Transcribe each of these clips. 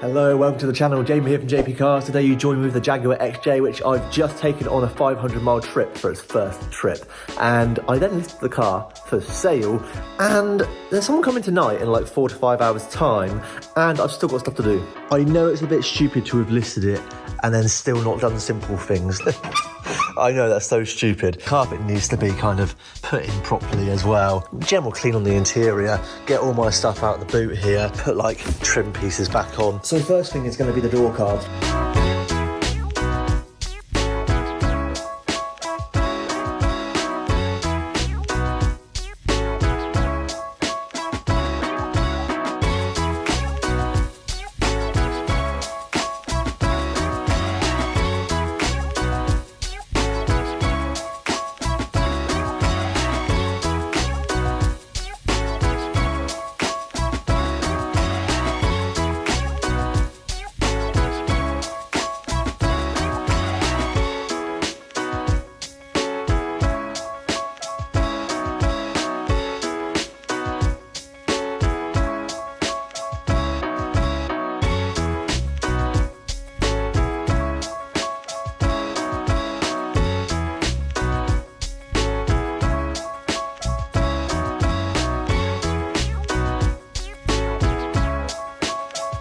Hello, welcome to the channel. Jamie here from JP Cars. Today you join me with the Jaguar XJ, which I've just taken on a 500-mile trip for its first trip. And I then listed the car for sale, and there's someone coming tonight in like 4 to 5 hours time, and I've still got stuff to do. I know it's a bit stupid to have listed it and then still not done simple things. I know, that's so stupid. Carpet needs to be kind of put in properly as well. General clean on the interior, get all my stuff out the boot here, put like trim pieces back on. So first thing is going to be the door card.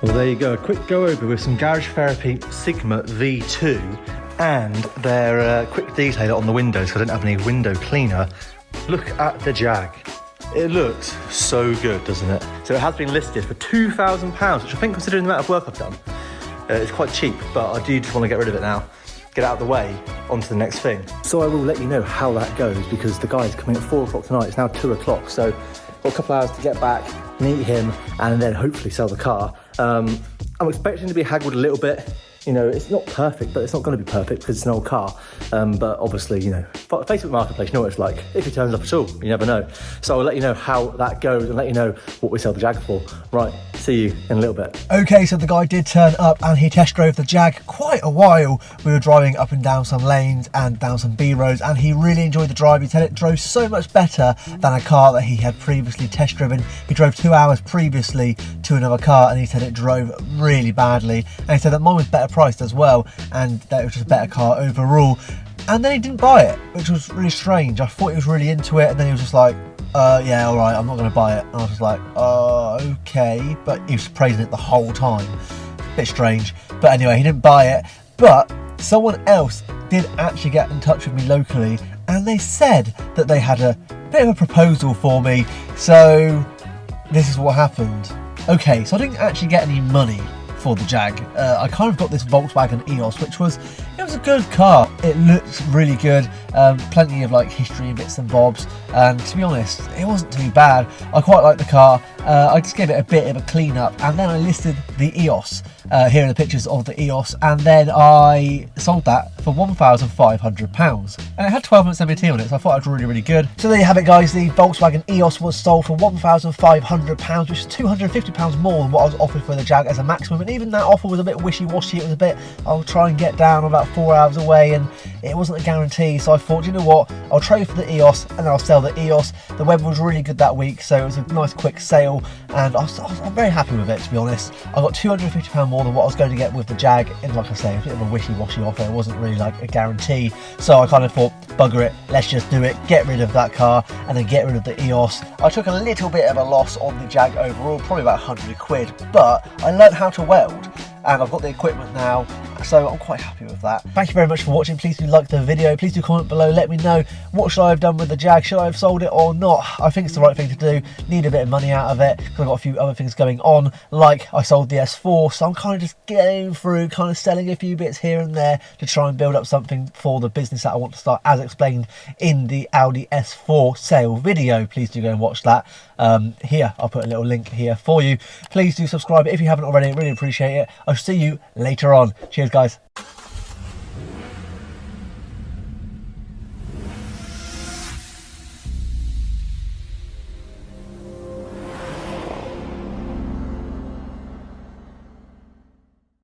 Well, there you go, a quick go over with some Garage Therapy Sigma V2 and their quick detailer on the windows because I don't have any window cleaner. Look at the Jag. It looks so good, doesn't it? So it has been listed for £2,000, which I think, considering the amount of work I've done, it's quite cheap, but I do just want to get rid of it now. Get out of the way, onto the next thing. So I will let you know how that goes because the guy's coming at 4 o'clock tonight. It's now 2 o'clock, so got a couple hours to get back, meet him, and then hopefully sell the car. I'm expecting to be haggled a little bit. You know, it's not perfect, but it's not going to be perfect because it's an old car. But obviously, you know, Facebook Marketplace, you know what it's like. If it turns up at all, you never know. So I'll let you know how that goes and let you know what we sell the Jag for. Right, see you in a little bit. Okay, so the guy did turn up and he test drove the Jag quite a while. We were driving up and down some lanes and down some B roads, and he really enjoyed the drive. He said it drove so much better than a car that he had previously test driven. He drove 2 hours previously to another car and he said it drove really badly. And he said that mine was better priced as well and that it was just a better car overall. And then he didn't buy it, which was really strange. I thought he was really into it, and then he was just like, yeah, all right, I'm not going to buy it. And I was just like, okay. But he was praising it the whole time. Bit strange. But anyway, he didn't buy it. But someone else did actually get in touch with me locally, and they said that they had a bit of a proposal for me. So this is what happened. Okay, so I didn't actually get any money for the Jag. I kind of got this Volkswagen EOS, which was, it was a good car. It looked really good, plenty of like history and bits and bobs, and to be honest, it wasn't too bad. I quite liked the car. I just gave it a bit of a clean up, and then I listed the EOS. Here are the pictures of the EOS, and then I sold that for £1,500, and it had 12 months MOT on it, so I thought it was really, really good. So there you have it, guys. The Volkswagen EOS was sold for £1,500, which is £250 more than what I was offered for the Jag as a maximum, and even that offer was a bit wishy-washy. It was a bit, I'll try and get down about 4 hours away, and it wasn't a guarantee. So I thought, you know what, I'll trade for the EOS and then I'll sell the EOS. The weather was really good that week, so it was a nice quick sale, and I'm very happy with it, to be honest. I got £250 more than what I was going to get with the Jag, and like I say, a bit of a wishy-washy offer. It wasn't really like a guarantee, so I kind of thought, bugger it, let's just do it, get rid of that car and then get rid of the EOS. I took a little bit of a loss on the Jag overall, probably about 100 quid, but I learned how to weld and I've got the equipment now, so I'm quite happy with that. Thank you very much for watching. Please do like the video, please do comment below, let me know what should I have done with the Jag. Should I have sold it or not? I think it's the right thing to do. Need a bit of money out of it because I've got a few other things going on, like I sold the S4, so I'm kind of just getting through, kind of selling a few bits here and there to try and build up something for the business that I want to start, as explained in the Audi S4 sale video. Please do go and watch that. Here, I'll put a little link here for you. Please do subscribe if you haven't already, really appreciate it. I'll see you later on. Cheers, guys.